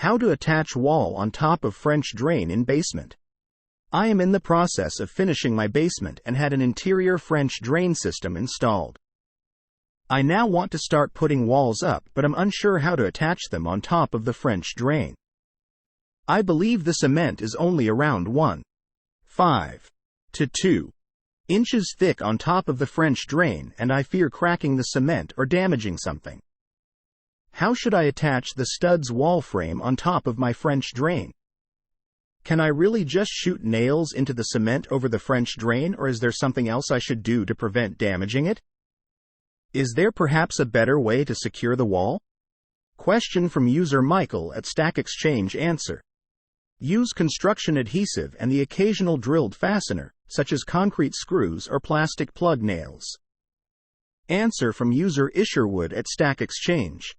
How to attach wall on top of French drain in basement. I am in the process of finishing my basement and had an interior French drain system installed. I now want to start putting walls up, but I'm unsure how to attach them on top of the French drain. I believe the cement is only around 1.5 to 2 inches thick on top of the French drain, and I fear cracking the cement or damaging something. How should I attach the studs wall frame on top of my French drain? Can I really just shoot nails into the cement over the French drain, or is there something else I should do to prevent damaging it? Is there perhaps a better way to secure the wall? Question from user Michael at Stack Exchange. Answer: use construction adhesive and the occasional drilled fastener, such as concrete screws or plastic plug nails. Answer from user Isherwood at Stack Exchange: